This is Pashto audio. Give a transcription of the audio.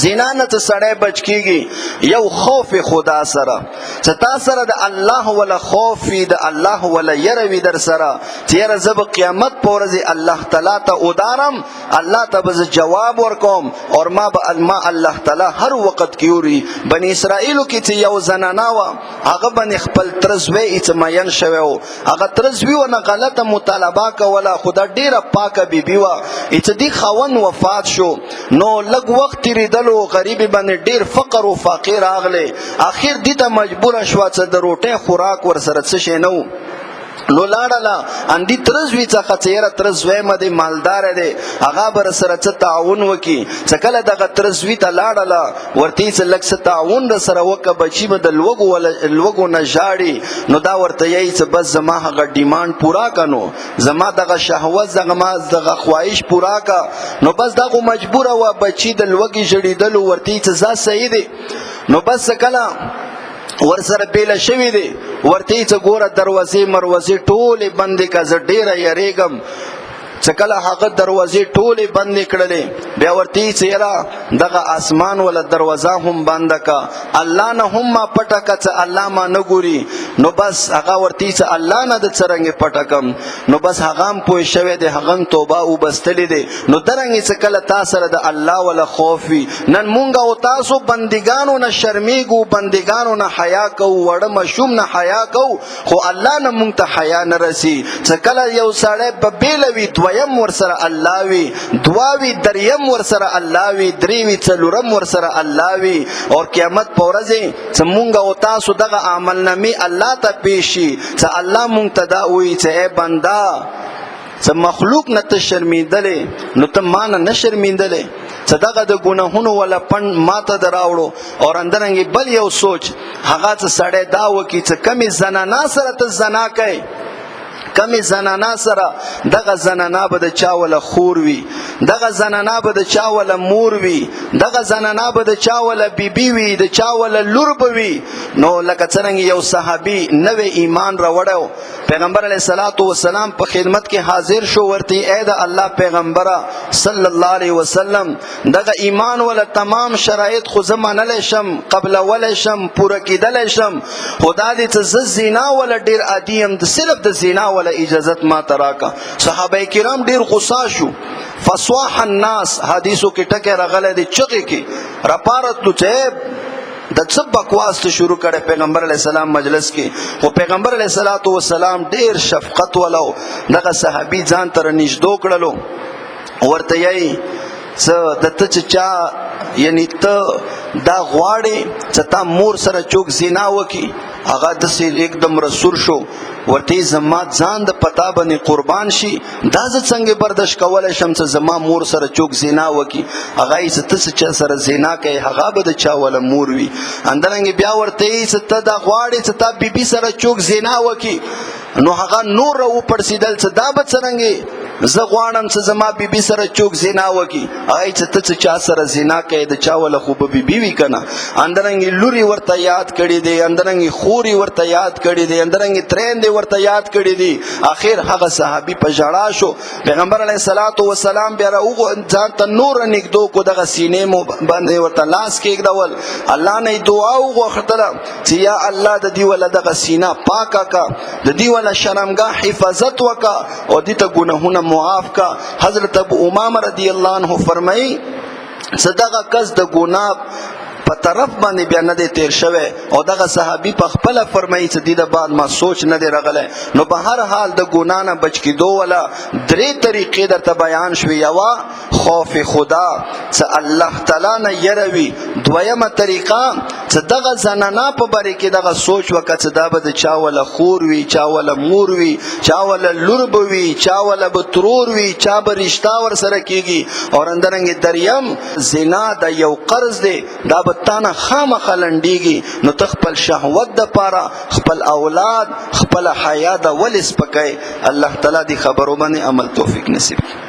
زنا نه ته سړی بچ کیږي یو خوف خدا سره، چې تا سره د الله ولا خوف وي، د الله ولا یره وي در سره، چې یره زه به قیامت په ورځ الله تعالی ته ودارم، الله ته به زه جواب ورکوم، او ما الله تعالی هر وخت کې اوري. بني اسرائیلو کې چې یو زنانه وه، هغه باندې خپل تره زوی چې مین شوی و، هغه تره زوی ونه غلطه مطالبه کوله، خو دا ډېره پاکه بیبي وه. چې دې خاوند وفات شو نو لږ وخت تېرېدلو، غریبې باندې ډېر فقر و فاقې راغلی، اخر دې ته مجبوره شوه چې د روټۍ خوراک ورسره څه شی نه و. نو لاړله اندي تره زوی څخه چې یاره تره زویمه دی، مالداره دی، هغه به رسره څه تعاون وکړي. چې کله دغه تره زوی ته لاړله، ورته یې چې لږ څه تعاون رسره وکړه، بچي به د لوږو نه ژاړي. نو دا ورته یې چې بس زما هغه ډیمانډ پوره که، نو زما دغه شهوت دغه خواهش پوره که. نو بس دا خو مجبوره وه، بچي د لوږې ژړېدلو، ورته یې چې ځه صحیح دی. نو بس کله ورسره بیله شوي دی، ورته یې چې ګوره دروازې مروازې ټولې بندې که، زه ډېره یریږم. چې کله هغه دروازې ټولې بندې کړلې، بیا ورته یې چې یاره دغه اسمان ولا دروازه هم بنده که، الله نه هم ما پټه که چې الله ما نه ګوري. نو بس هغه ورته یې چې الله نه د څرنګې پټه کم. نو بس هغه هم پوه شوی دی، هغه هم توبه وبستلې دی. نو درنګې چې کله تا سره د الله ولا خوف وي، نن مونږ او تاسو بندګانو نه شرمېږو، بندګانو نه حیا کوو، وړه ماشوم نه حیا کوو، خو الله نه مونږ ته حیا نه رسي. چې کله یو سړی په بیله وي، دویم ورسره الله وي، دوا وي، دریم ورسره الله وي، درې وي، څلورم ورسره الله وي. او قیامت په ورځ چې مونږ او تاسو دغه عملنامې الله ته پیښ شي، چې الله مونږ ته دا وایي چې ای بنده، چې مخلوق نه ته شرمېدلې، نو ته ما نه شرمېدلې، چې دغه د ګناهونو ولا پند ما ته در راوړو. او اندرنګې بل یو سوچ، هغه چې سړی دا وکړي چې کمې زنانه سره ته زنا کوې، کمی زنانا سره، دغه زنانا به د چا ولا خور وي، دغه زنانا به د چا ولا مور وي، دغه زنانا به د چا ولا بیبي وي، د چا ولا لور به وي. نو لکه څرنګه یو صحابي نوې ایمان راوړی، پیغمبر علیه الصلاۃ والسلام په خدمت کې حاضر شو، ورته ای د الله پیغمبره صلی الله علیه وسلم، دغه ایمان ولا تمام شرایط خو زه منلی شم، قبلولی شم، پوره کیدلی شم، خو دا دی چې زه زنا ولا ډېر عادي یم، صرف د زنا ولا اجازت ما تراکا. صحابه کرام ډیر غصه شو. فصواح الناس حدیثو کې ټکه راغله د چغې کې راپارت لوچه د څه بکواس ته شروع کړي پیغمبر علیه السلام مجلس کې. خو پیغمبر علیه الصلاۃ والسلام ډیر شفقت ولو، دغه صحابي ځان تر نږدې کړلو، ورته یې څه د ته چا یعنی ته دا غواړې چې تا مور سره چوک زنا وکړي. هغه داسې एकदम رسول شو، ورته زما ځان د پتا باندې قربان شي، دا زه څنګه برداشت کولی شم چې زما مور سره چوک زنا وکړي. هغه یې چې ته چا سره زنا کوې، هغه به د چا ولا مور وي. اندرنګې بیا ورته یې چې ته دا غواړې چې تا بیبي سره چوک زنا وکړي. نو هغه نور راوپړسېدل چې دا به څرنګې زه غواړم چې زما بیبي سره چوک زنا وکړي. هغه چې ته چا سره زنا کوې، د چا ولا خو به بیبي وي که نه. اندرنګې لورې ورته یاد کړي دي، اندرنګې خورې ورته یاد کړي دي، اندرنګې تریندې ورته یاد کړي دي. اخر هغه صحابي په ژړا شو. پیغمبر علیه الصلاۃ والسلام بیا ځان ته نور نږدې کو، دغه سینې مو باندې ورته لاس کېږدول، الله نه یې دعا وغوښتله چې یا الله د دې ولا دغه سینه پاکه که، د دې ولا شرمګاه حفاظت وکړه، او دې ته ګناهونه معاف کا. حضرت ابو امامه رضی الله عنه فرمایي چې دغه کس د ګناه په طرف باندې بیا نه دی تیر شوی، او دغه صحابي په خپله فرمایي چې دې د بعد ما سوچ نه دی راغلی. نو په هر حال د ګناه نه بچ کېدو ولا درې طریقې درته بیان شوې. یوه خوف خدا، چې الله تعالی نه یره وي. دویمه طریقه چې دغه زنانه په باره کې دغه سوچ وکړه چې دا به د چا ولا خور وي، چا ولا مور وي، چا ولا لور به وي، چا ولا به ترور وي، چا به رشته ورسره کېږي. او اندرنګې دریم زنا د یو قرض دی، دا به تا نه خامخا لنډېږي. نو ته خپل شهوت دپاره، خپل اولاد، خپله حیا د ولې سپکوې. الله تعالی دې خبرو باندې عمل توفیق نصیب کړي.